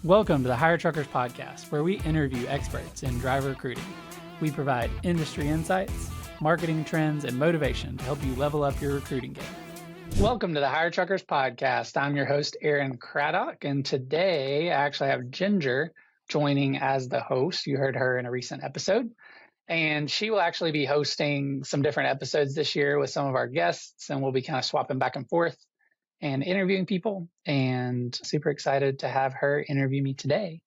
Welcome to the Hire Truckers Podcast, where we interview experts in driver recruiting. We provide industry insights, marketing trends, and motivation to help you level up your recruiting game. Welcome to the Hire Truckers Podcast. I'm your host, Aaron Craddock, and today I actually have Ginger joining as the host. You heard her in a recent episode, and she will actually be hosting some different episodes this year with some of our guests, and we'll be kind of swapping back and forth and interviewing people, and super excited to have her interview me today.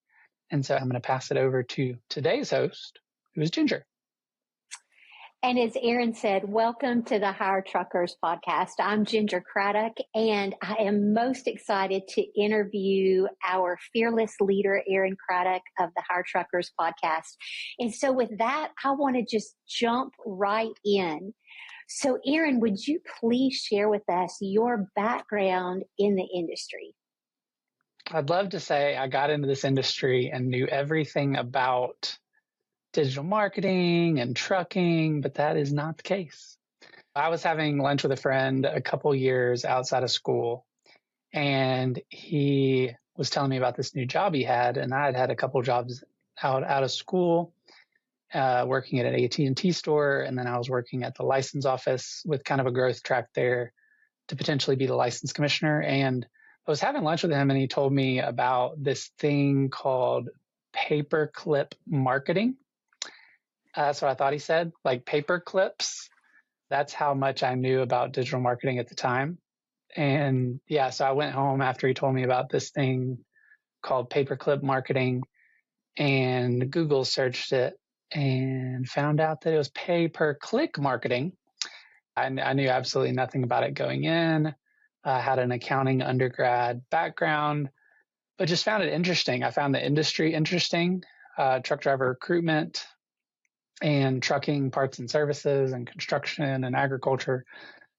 And so I'm going to pass it over to today's host, who is Ginger. And as Aaron said, welcome to the Hire Truckers Podcast. I'm Ginger Craddock, and I am most excited to interview our fearless leader, Aaron Craddock of the Hire Truckers Podcast. And so with that, I want to just jump right in. So Aaron, would you please share with us your background in the industry? I'd love to say I got into this industry and knew everything about digital marketing and trucking, but that is not the case. I was having lunch with a friend a couple years outside of school, and he was telling me about this new job he had, and I had had a couple jobs out of school. Working at an AT&T store, and then I was working at the license office with kind of a growth track there to potentially be the license commissioner. And I was having lunch with him, and he told me about this thing called paperclip marketing. That's what I thought he said, like paper clips. That's how much I knew about digital marketing at the time. And yeah, so I went home after he told me about this thing called paperclip marketing and Google searched it and found out that it was pay-per-click marketing. I knew absolutely nothing about it going in. I had an accounting undergrad background, but just found it interesting. I found the industry interesting, truck driver recruitment and trucking parts and services and construction and agriculture,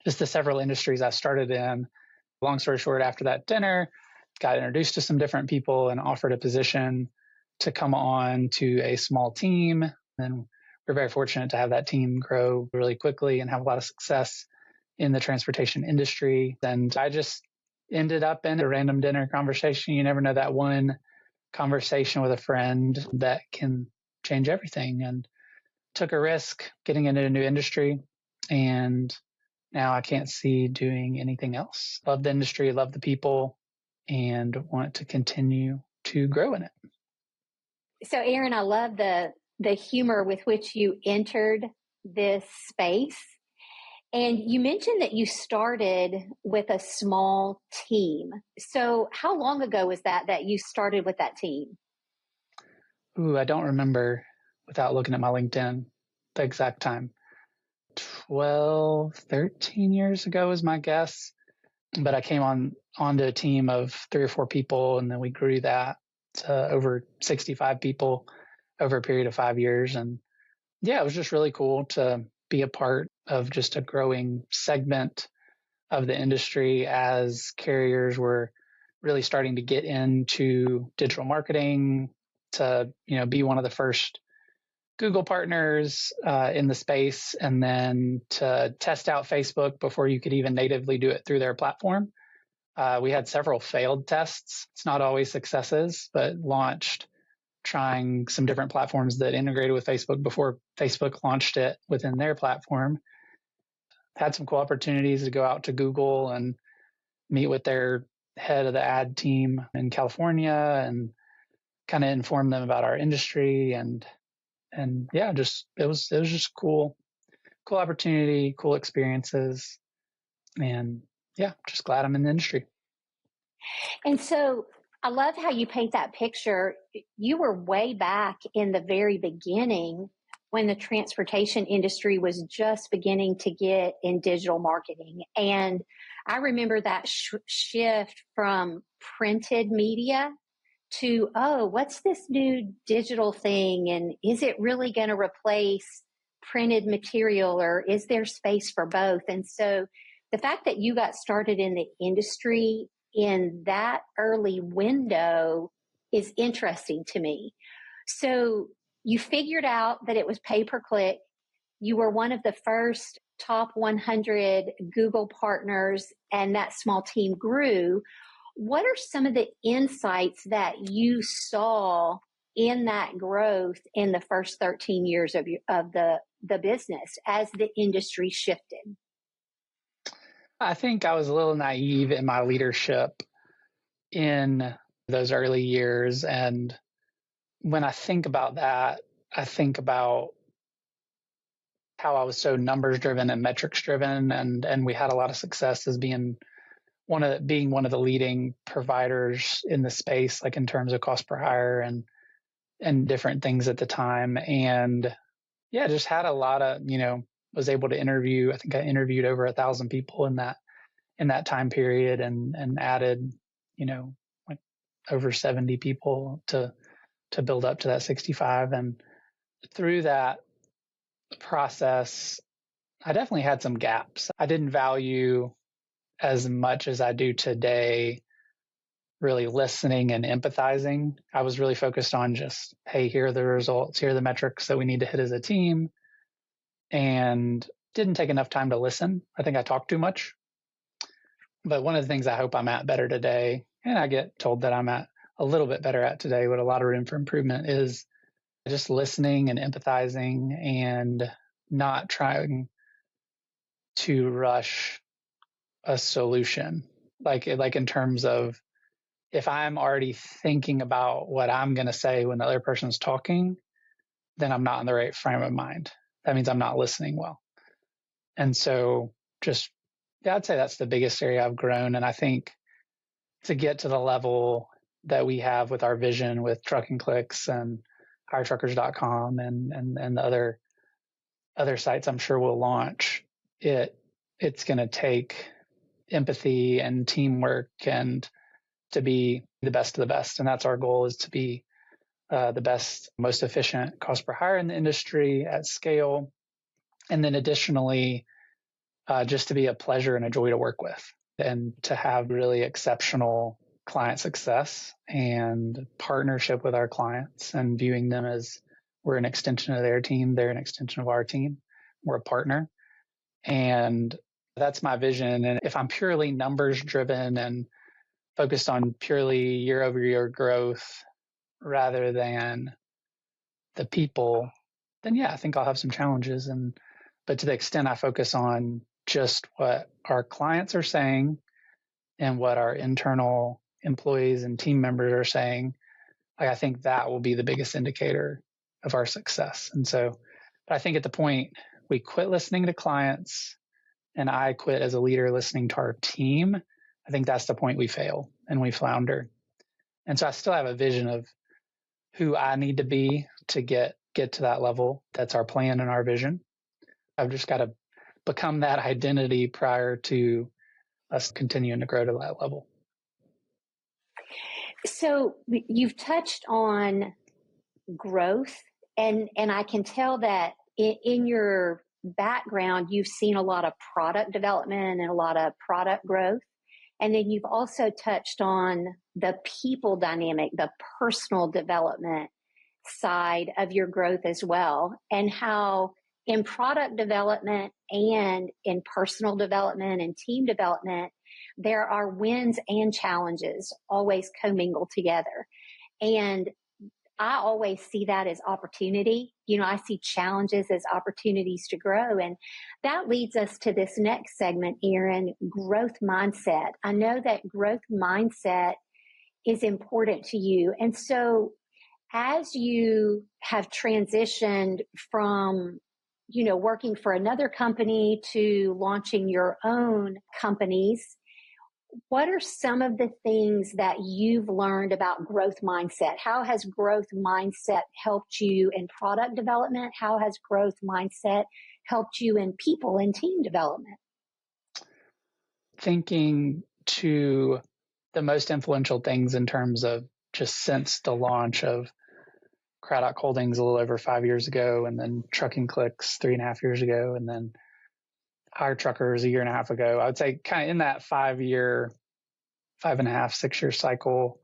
just the several industries I started in. Long story short, after that dinner, got introduced to some different people and offered a position to come on to a small team. And we're very fortunate to have that team grow really quickly and have a lot of success in the transportation industry. And I just ended up in a random dinner conversation. You never know, that one conversation with a friend that can change everything, and took a risk getting into a new industry. And now I can't see doing anything else. Love the industry, love the people, and want to continue to grow in it. So Aaron, I love the humor with which you entered this space. And you mentioned that you started with a small team. So how long ago was that you started with that team? Ooh, I don't remember without looking at my LinkedIn the exact time. 12, 13 years ago is my guess. But I came onto a team of 3 or 4 people, and then we grew that to over 65 people over a period of 5 years. And yeah, it was just really cool to be a part of just a growing segment of the industry as carriers were really starting to get into digital marketing, to, be one of the first Google partners in the space, and then to test out Facebook before you could even natively do it through their platform. We had several failed tests. It's not always successes, but launched trying some different platforms that integrated with Facebook before Facebook launched it within their platform. Had some cool opportunities to go out to Google and meet with their head of the ad team in California and kind of inform them about our industry. And yeah, it was just cool opportunity, cool experiences. And yeah, just glad I'm in the industry. And so I love how you paint that picture. You were way back in the very beginning when the transportation industry was just beginning to get in digital marketing. And I remember that shift from printed media to, what's this new digital thing? And is it really going to replace printed material, or is there space for both? And so the fact that you got started in the industry in that early window is interesting to me. So you figured out that it was pay-per-click. You were one of the first top 100 Google partners, and that small team grew. What are some of the insights that you saw in that growth in the first 13 years of the business as the industry shifted? I think I was a little naive in my leadership in those early years. And when I think about that, I think about how I was so numbers driven and metrics driven, and we had a lot of success as being one of the leading providers in the space, like in terms of cost per hire and different things at the time. And yeah, just had a lot of, was able to interview. I think I interviewed over 1,000 people in that time period, and added, like over 70 people to build up to that 65. And through that process, I definitely had some gaps. I didn't value as much as I do today really listening and empathizing. I was really focused on just, hey, here are the results, here are the metrics that we need to hit as a team, and didn't take enough time to listen. I think I talked too much. But one of the things I hope I'm at better today, and I get told that I'm at a little bit better at today with a lot of room for improvement, is just listening and empathizing and not trying to rush a solution. Like in terms of, if I'm already thinking about what I'm going to say when the other person's talking, then I'm not in the right frame of mind. That means I'm not listening well. And so yeah, I'd say that's the biggest area I've grown. And I think to get to the level that we have with our vision with Trucking Clicks and hiretruckers.com and the other sites I'm sure we'll launch, it's going to take empathy and teamwork and to be the best of the best. And that's our goal, is to be the best, most efficient cost per hire in the industry at scale. And then additionally, just to be a pleasure and a joy to work with, and to have really exceptional client success and partnership with our clients, and viewing them as we're an extension of their team, they're an extension of our team, we're a partner. And that's my vision. And if I'm purely numbers driven and focused on purely year over year growth rather than the people, then yeah, I think I'll have some challenges. But to the extent I focus on just what our clients are saying and what our internal employees and team members are saying, I think that will be the biggest indicator of our success. And so, but I think at the point we quit listening to clients and I quit as a leader listening to our team, I think that's the point we fail and we flounder. And so I still have a vision of who I need to be to get to that level. That's our plan and our vision. I've just got to become that identity prior to us continuing to grow to that level. So you've touched on growth, and I can tell that in your background, you've seen a lot of product development and a lot of product growth. And then you've also touched on the people dynamic, the personal development side of your growth as well, and how in product development and in personal development and team development, there are wins and challenges always commingled together. And I always see that as opportunity. I see challenges as opportunities to grow. And that leads us to this next segment, Aaron, growth mindset. I know that growth mindset is important to you. And so as you have transitioned from, working for another company to launching your own companies, what are some of the things that you've learned about growth mindset? How has growth mindset helped you in product development? How has growth mindset helped you in people and team development? Thinking to the most influential things in terms of just since the launch of Craddock Holdings a little over 5 years ago, and then Trucking Clicks 3.5 years ago, and then Hire Truckers a year and a half ago. I would say kind of in that 5-year, 5.5, 6-year cycle,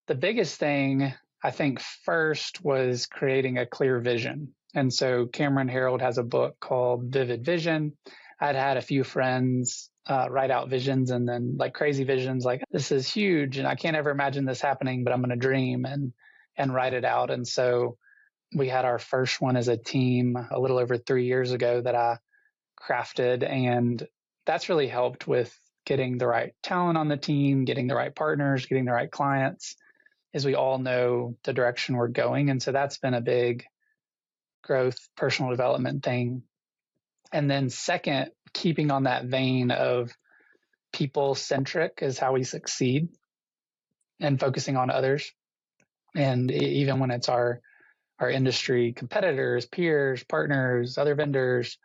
the biggest thing I think first was creating a clear vision. And so Cameron Herold has a book called Vivid Vision. I'd had a few friends write out visions, and then like crazy visions, like this is huge and I can't ever imagine this happening, but I'm going to dream and write it out. And so we had our first one as a team a little over 3 years ago that I crafted. And that's really helped with getting the right talent on the team, getting the right partners, getting the right clients, as we all know the direction we're going. And so that's been a big growth, personal development thing. And then second, keeping on that vein of people centric is how we succeed, and focusing on others. And even when it's our industry competitors, peers, partners, other vendors,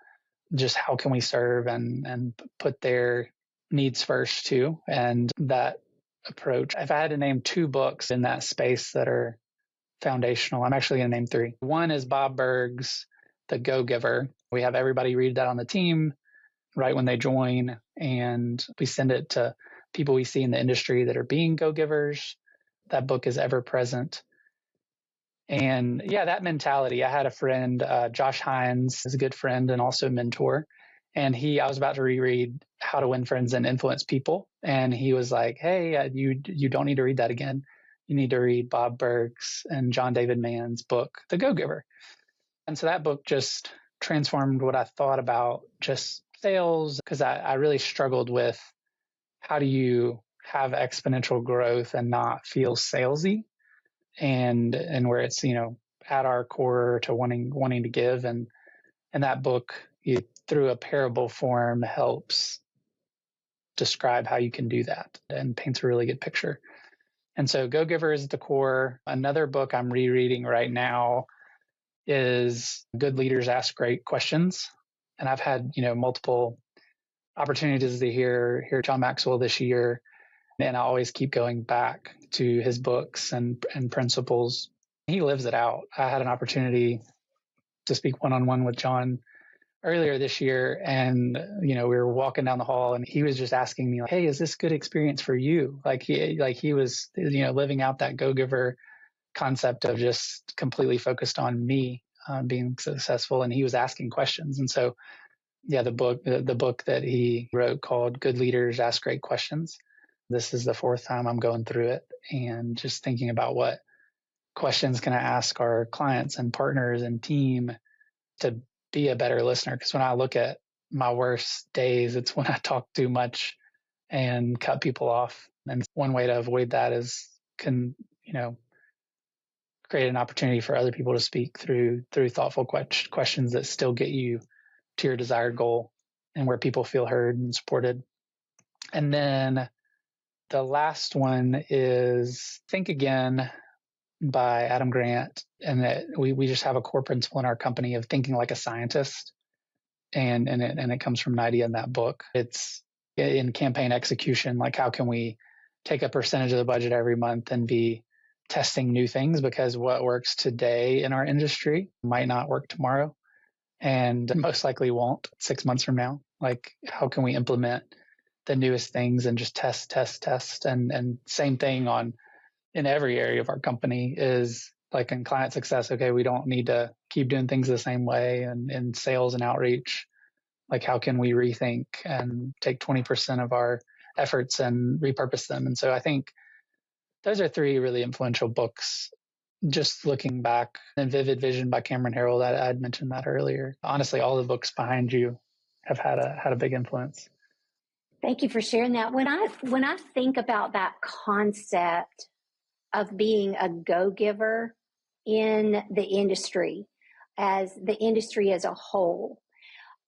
just how can we serve and put their needs first too. And that approach, if I had to name 2 books in that space that are foundational, I'm actually going to name 3. One is Bob Berg's The Go-Giver. We have everybody read that on the team right when they join, and we send it to people we see in the industry that are being go-givers. That book is ever present. And yeah, that mentality. I had a friend, Josh Hines, is a good friend and also a mentor. And I was about to reread How to Win Friends and Influence People. And he was like, hey, you don't need to read that again. You need to read Bob Berg's and John David Mann's book, The Go-Giver. And so that book just transformed what I thought about just sales, because I really struggled with how do you have exponential growth and not feel salesy, and where it's, at our core to wanting to give. And that book, through a parable form, helps describe how you can do that and paints a really good picture. And so Go-Giver is the core. Another book I'm rereading right now is Good Leaders Ask Great Questions. And I've had, multiple opportunities to hear John Maxwell this year. And I always keep going back to his books and principles. He lives it out. I had an opportunity to speak one-on-one with John earlier this year. And, we were walking down the hall and he was just asking me, like, hey, is this good experience for you? He was, living out that go-giver concept of just completely focused on me being successful. And he was asking questions. And so, yeah, the book that he wrote called Good Leaders Ask Great Questions. This is the 4th time I'm going through it and just thinking about what questions can I ask our clients and partners and team to be a better listener. Because when I look at my worst days, it's when I talk too much and cut people off. And one way to avoid that is create an opportunity for other people to speak through thoughtful questions that still get you to your desired goal and where people feel heard and supported. And then the last one is Think Again by Adam Grant. And that we just have a core principle in our company of thinking like a scientist. And it comes from an idea in that book. It's in campaign execution, like how can we take a percentage of the budget every month and be testing new things, because what works today in our industry might not work tomorrow and most likely won't 6 months from now. Like, how can we implement the newest things and just test. And same thing in every area of our company is like in client success. Okay, we don't need to keep doing things the same way. And in sales and outreach, like how can we rethink and take 20% of our efforts and repurpose them? And so I think those are 3 really influential books. Just looking back, and Vivid Vision by Cameron Herold, I'd mentioned that earlier. Honestly, all the books behind you have had a big influence. Thank you for sharing that. When I think about that concept of being a go-giver in the industry, as the industry as a whole,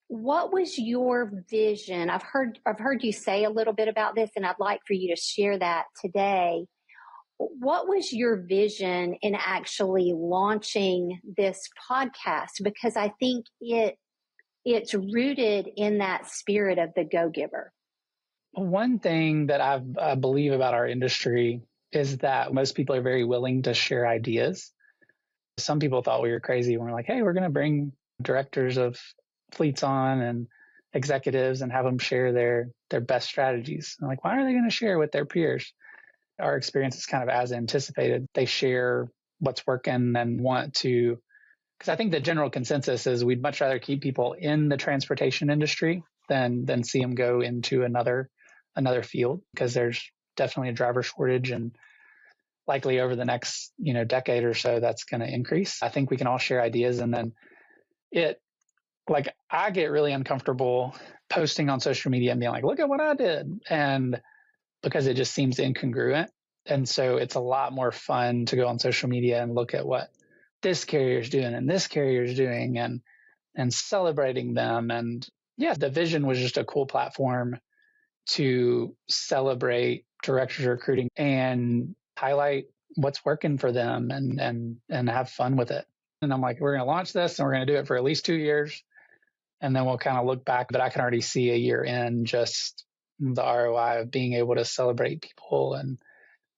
what was your vision? I've heard you say a little bit about this, and I'd like for you to share that today. What was your vision in actually launching this podcast? Because I think it's rooted in that spirit of the go-giver. One thing that I believe about our industry is that most people are very willing to share ideas. Some people thought we were crazy when we're like, hey, we're going to bring directors of fleets on and executives and have them share their best strategies. I'm like, why are they going to share with their peers? Our experience is kind of as anticipated. They share what's working and want to, because I think the general consensus is we'd much rather keep people in the transportation industry than see them go into another field, because there's definitely a driver shortage, and likely over the next, decade or so, that's going to increase. I think we can all share ideas, and then I get really uncomfortable posting on social media and being like, look at what I did. And because it just seems incongruent. And so it's a lot more fun to go on social media and look at what this carrier is doing and this carrier is doing, and celebrating them. And yeah, the vision was just a cool platform to celebrate directors of recruiting and highlight what's working for them, and have fun with it. And I'm like, we're going to launch this, and we're going to do it for at least 2 years. And then we'll kind of look back, but I can already see a year in just the ROI of being able to celebrate people and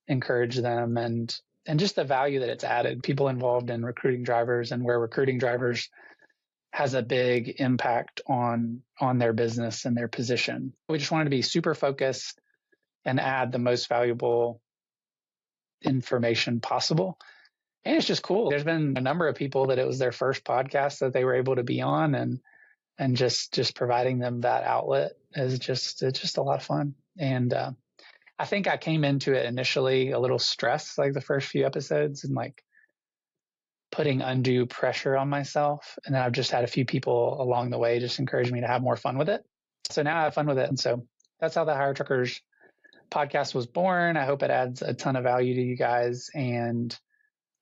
encourage them, and just the value that it's added. People involved in recruiting drivers, and where recruiting drivers has a big impact on their business and their position. We just wanted to be super focused and add the most valuable information possible. And it's just cool. There's been a number of people that it was their first podcast that they were able to be on, and just providing them that outlet it's just a lot of fun. And I think I came into it initially a little stressed, like the first few episodes, and like putting undue pressure on myself. And then I've just had a few people along the way just encourage me to have more fun with it. So now I have fun with it. And so that's how the Hire Truckers podcast was born. I hope it adds a ton of value to you guys, and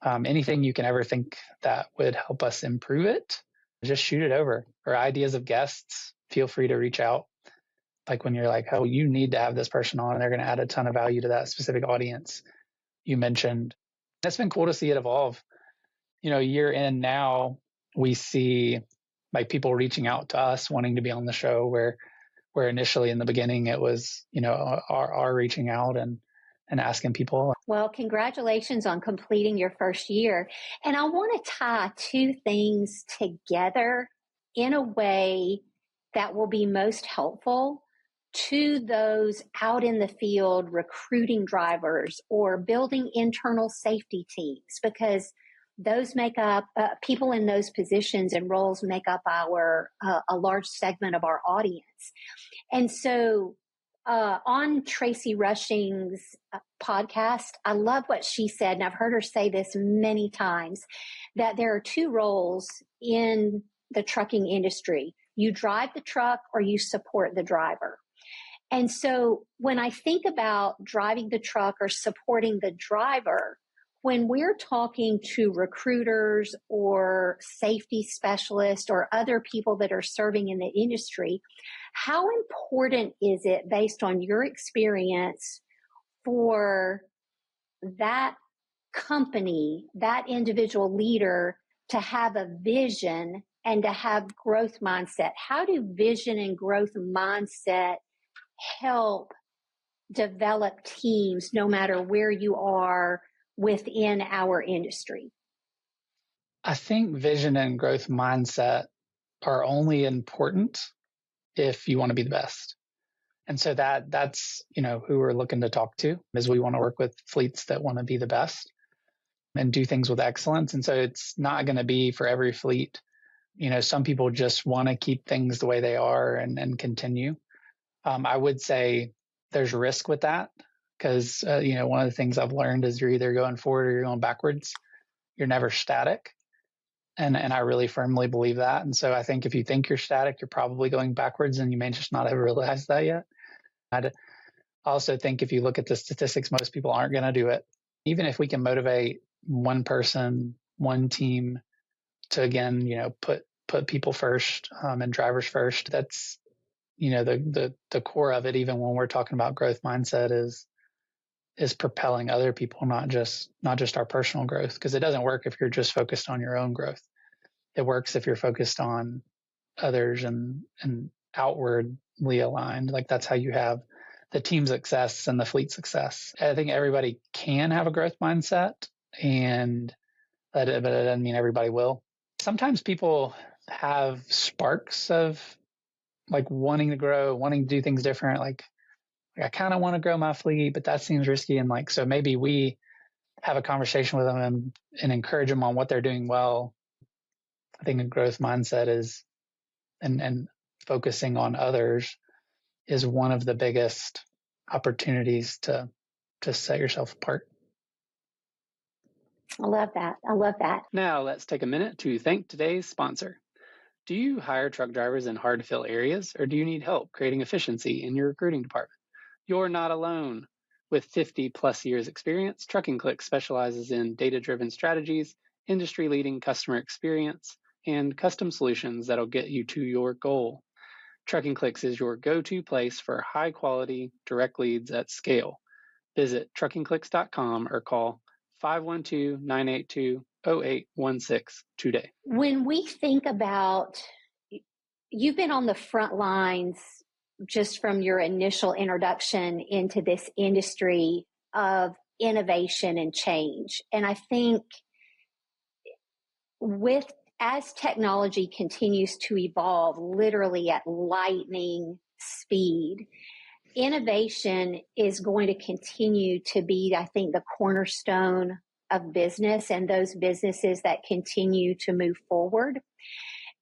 anything you can ever think that would help us improve it, just shoot it over. Or ideas of guests, feel free to reach out. Like when you're like, oh, you need to have this person on, and they're going to add a ton of value to that specific audience you mentioned. It's been cool to see it evolve. A year in now, we see like people reaching out to us wanting to be on the show, where initially in the beginning it was, our reaching out and asking people. Well, congratulations on completing your first year. And I want to tie two things together in a way that will be most helpful to those out in the field recruiting drivers or building internal safety teams, because those make up people in those positions and roles make up our a large segment of our audience. And so on Tracy Rushing's podcast, I love what she said, and I've heard her say this many times, that there are two roles in the trucking industry. You drive the truck or you support the driver. And so when I think about driving the truck or supporting the driver, when we're talking to recruiters or safety specialists or other people that are serving in the industry, how important is it, based on your experience, for that company, that individual leader, to have a vision and to have growth mindset? How do vision and growth mindset help develop teams no matter where you are within our industry? I think vision and growth mindset are only important if you want to be the best. And so that's, who we're looking to talk to, is we want to work with fleets that want to be the best and do things with excellence. And so it's not going to be for every fleet. Some people just want to keep things the way they are and continue. I would say there's risk with that, because, one of the things I've learned is you're either going forward or you're going backwards. You're never static. And I really firmly believe that. And so I think if you think you're static, you're probably going backwards, and you may just not have realized that yet. I'd also think if you look at the statistics, most people aren't going to do it. Even if we can motivate one person, one team to, again, put people first, and drivers first, that's, the core of it. Even when we're talking about growth mindset, is propelling other people, not just our personal growth, because it doesn't work if you're just focused on your own growth. It works if you're focused on others and outwardly aligned. Like that's how you have the team success and the fleet success. I think everybody can have a growth mindset, but it doesn't mean everybody will. Sometimes people have sparks of like wanting to grow, wanting to do things different. Like I kind of want to grow my fleet, but that seems risky. And like, so maybe we have a conversation with them and encourage them on what they're doing well. I think a growth mindset is, and focusing on others is one of the biggest opportunities to set yourself apart. I love that. I love that. Now let's take a minute to thank today's sponsor. Do you hire truck drivers in hard to fill areas, or do you need help creating efficiency in your recruiting department? You're not alone. With 50 plus years experience, Trucking Click specializes in data-driven strategies, industry-leading customer experience, and custom solutions that'll get you to your goal. Trucking Clicks is your go-to place for high-quality, direct leads at scale. Visit truckingclicks.com or call 512-982-0816 today. When we think about, you've been on the front lines just from your initial introduction into this industry of innovation and change. And I think as technology continues to evolve literally at lightning speed, innovation is going to continue to be, I think, the cornerstone of business and those businesses that continue to move forward.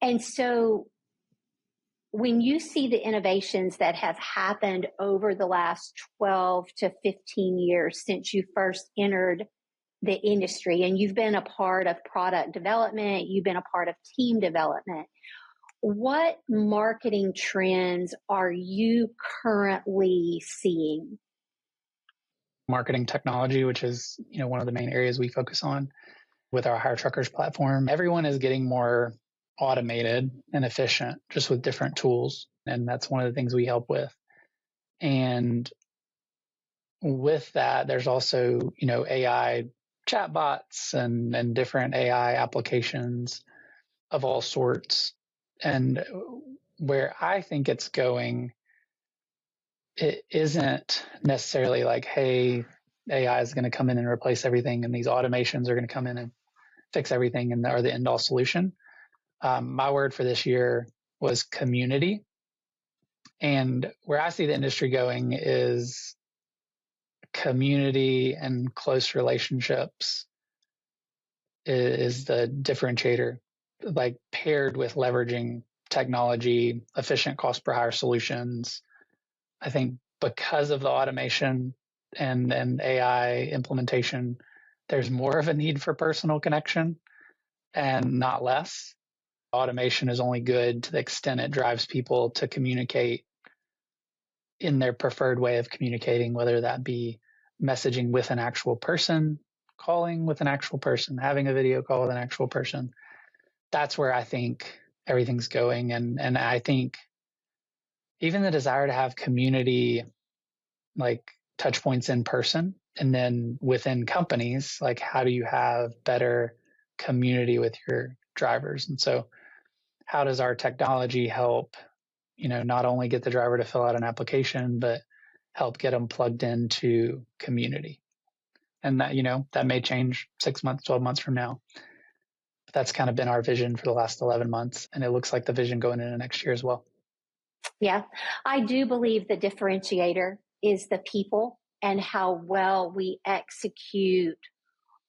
And so when you see the innovations that have happened over the last 12 to 15 years since you first entered the industry, and you've been a part of product development, you've been a part of team development, what marketing trends are you currently seeing? Marketing technology, which is, one of the main areas we focus on with our Hire Truckers platform. Everyone is getting more automated and efficient just with different tools. And that's one of the things we help with. And with that, there's also, AI chatbots and different AI applications of all sorts. And where I think it's going, it isn't necessarily like, hey, AI is going to come in and replace everything, and these automations are going to come in and fix everything and are the end all solution. My word for this year was community. And where I see the industry going is community and close relationships is the differentiator, like paired with leveraging technology, efficient cost per hire solutions. I think because of the automation and AI implementation, there's more of a need for personal connection and not less. Automation is only good to the extent it drives people to communicate in their preferred way of communicating, whether that be messaging with an actual person, calling with an actual person, having a video call with an actual person. That's where I think everything's going. And I think even the desire to have community, like touch points in person, and then within companies, like how do you have better community with your drivers? And so how does our technology help, not only get the driver to fill out an application, but help get them plugged into community? And that, that may change 6 months, 12 months from now. But that's kind of been our vision for the last 11 months. And it looks like the vision going into next year as well. Yeah, I do believe the differentiator is the people and how well we execute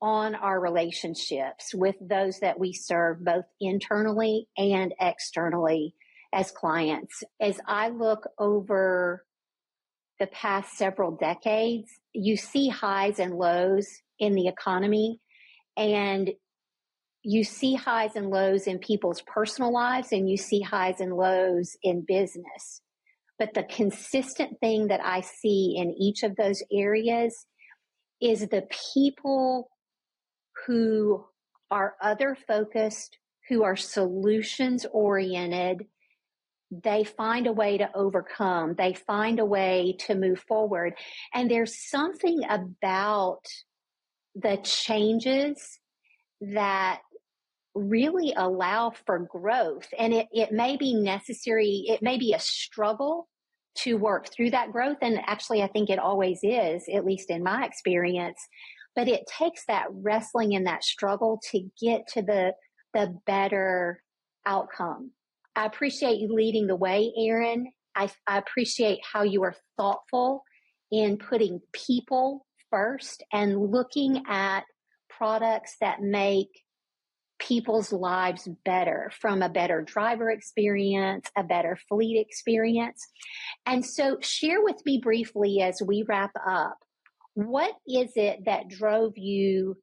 on our relationships with those that we serve, both internally and externally as clients. As I look over the past several decades, you see highs and lows in the economy, and you see highs and lows in people's personal lives, and you see highs and lows in business. But the consistent thing that I see in each of those areas is the people who are other focused, who are solutions oriented. They find a way to overcome. They find a way to move forward. And there's something about the changes that really allow for growth. And it may be necessary. It may be a struggle to work through that growth. And actually, I think it always is, at least in my experience. But it takes that wrestling and that struggle to get to the better outcome. I appreciate you leading the way, Aaron. I appreciate how you are thoughtful in putting people first and looking at products that make people's lives better, from a better driver experience, a better fleet experience. And so share with me briefly as we wrap up, what is it that drove you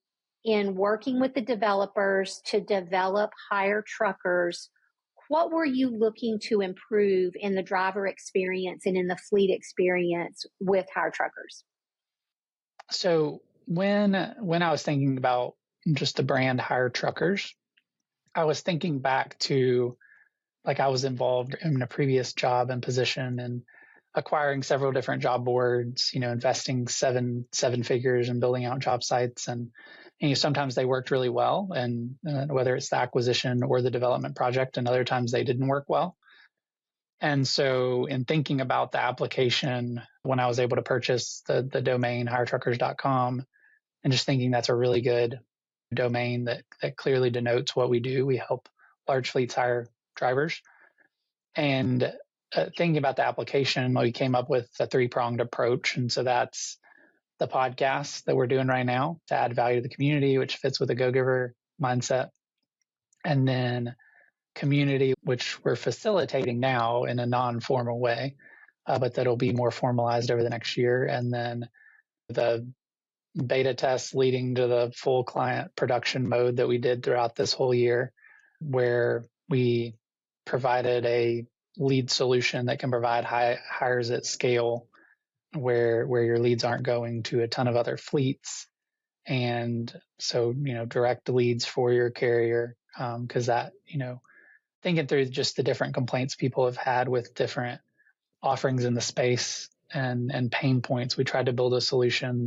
in working with the developers to develop hire truckers? What were you looking to improve in the driver experience and in the fleet experience with hire truckers? So when I was thinking about just the brand Hire Truckers, I was thinking back to, like, I was involved in a previous job and position and acquiring several different job boards, investing seven figures and building out job sites. And sometimes they worked really well, and whether it's the acquisition or the development project, and other times they didn't work well. And so in thinking about the application, when I was able to purchase the domain hiretruckers.com, and just thinking that's a really good domain that clearly denotes what we do. We help large fleets hire drivers. And thinking about the application, we came up with a 3-pronged approach. And so that's the podcast that we're doing right now to add value to the community, which fits with a go-giver mindset. And then community, which we're facilitating now in a non-formal way, but that'll be more formalized over the next year. And then the beta tests leading to the full client production mode that we did throughout this whole year, where we provided a lead solution that can provide hires at scale, where your leads aren't going to a ton of other fleets. And so, direct leads for your carrier, because that, thinking through just the different complaints people have had with different offerings in the space and pain points, we tried to build a solution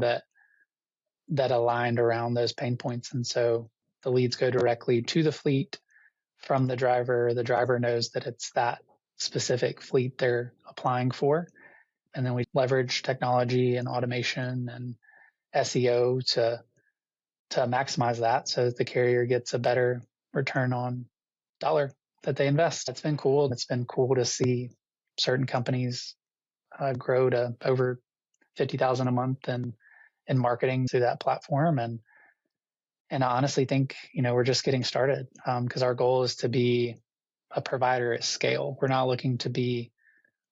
that aligned around those pain points. And so the leads go directly to the fleet from the driver. The driver knows that it's that specific fleet they're applying for. And then we leverage technology and automation and SEO to maximize that, so that the carrier gets a better return on dollar that they invest. It's been cool. It's been cool to see certain companies grow to over $50,000 a month in marketing through that platform. And I honestly think, we're just getting started, because our goal is to be a provider at scale. We're not looking to be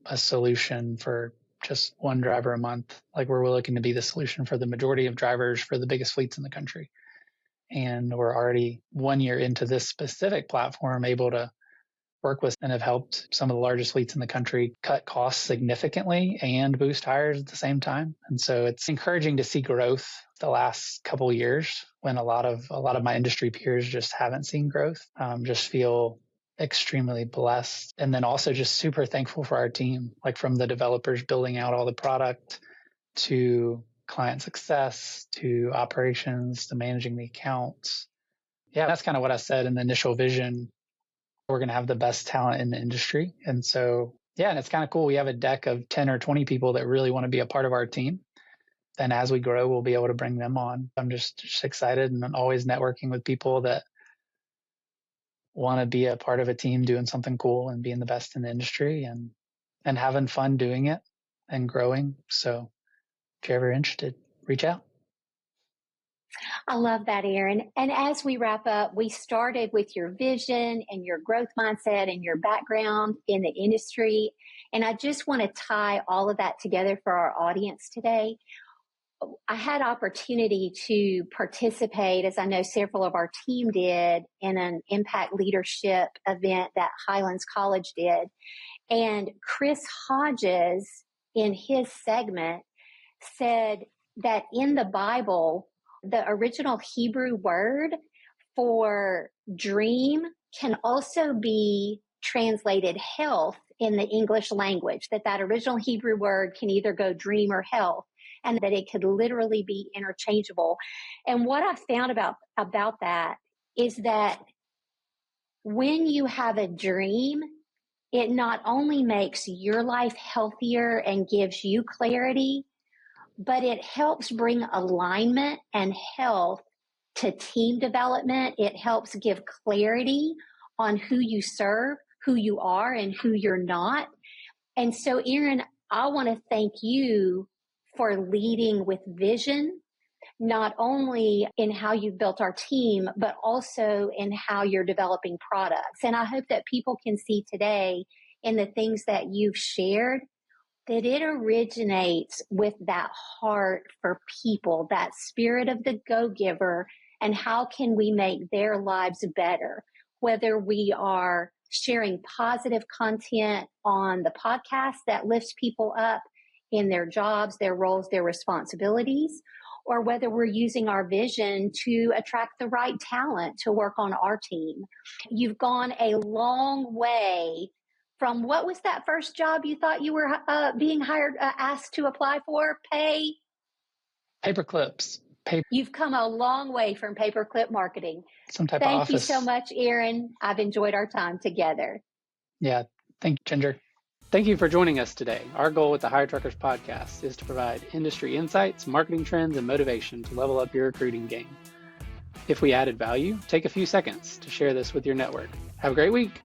a solution for just one driver a month. Like, we're looking to be the solution for the majority of drivers for the biggest fleets in the country. And we're already 1 year into this specific platform, able to work with and have helped some of the largest fleets in the country cut costs significantly and boost hires at the same time. And so it's encouraging to see growth the last couple of years, when a lot of my industry peers just haven't seen growth. Just feel extremely blessed. And then also just super thankful for our team, like from the developers building out all the product to client success to operations to managing the accounts. Yeah, that's kind of what I said in the initial vision. We're going to have the best talent in the industry. And so, yeah, and it's kind of cool. We have a deck of 10 or 20 people that really want to be a part of our team. And as we grow, we'll be able to bring them on. I'm just excited, and I'm always networking with people that want to be a part of a team doing something cool and being the best in the industry and having fun doing it and growing. So if you're ever interested, reach out. I love that, Aaron. And as we wrap up, we started with your vision and your growth mindset and your background in the industry. And I just want to tie all of that together for our audience today. I had opportunity to participate, as I know several of our team did, in an impact leadership event that Highlands College did. And Chris Hodges, in his segment, said that in the Bible, the original Hebrew word for dream can also be translated health in the English language, that original Hebrew word can either go dream or health, and that it could literally be interchangeable. And what I found about that is that when you have a dream, it not only makes your life healthier and gives you clarity, but it helps bring alignment and health to team development. It helps give clarity on who you serve, who you are, and who you're not. And so, Aaron, I want to thank you for leading with vision, not only in how you've built our team, but also in how you're developing products. And I hope that people can see today in the things that you've shared that it originates with that heart for people, that spirit of the go-giver, and how can we make their lives better, whether we are sharing positive content on the podcast that lifts people up in their jobs, their roles, their responsibilities, or whether we're using our vision to attract the right talent to work on our team. You've gone a long way from what was that first job you thought you were being hired, asked to apply for? Paper clips. You've come a long way from paperclip marketing. Some type of Thank office. you so much, Aaron. I've enjoyed our time together. Yeah. Thank you, Ginger. Thank you for joining us today. Our goal with the Hire Truckers podcast is to provide industry insights, marketing trends, and motivation to level up your recruiting game. If we added value, take a few seconds to share this with your network. Have a great week.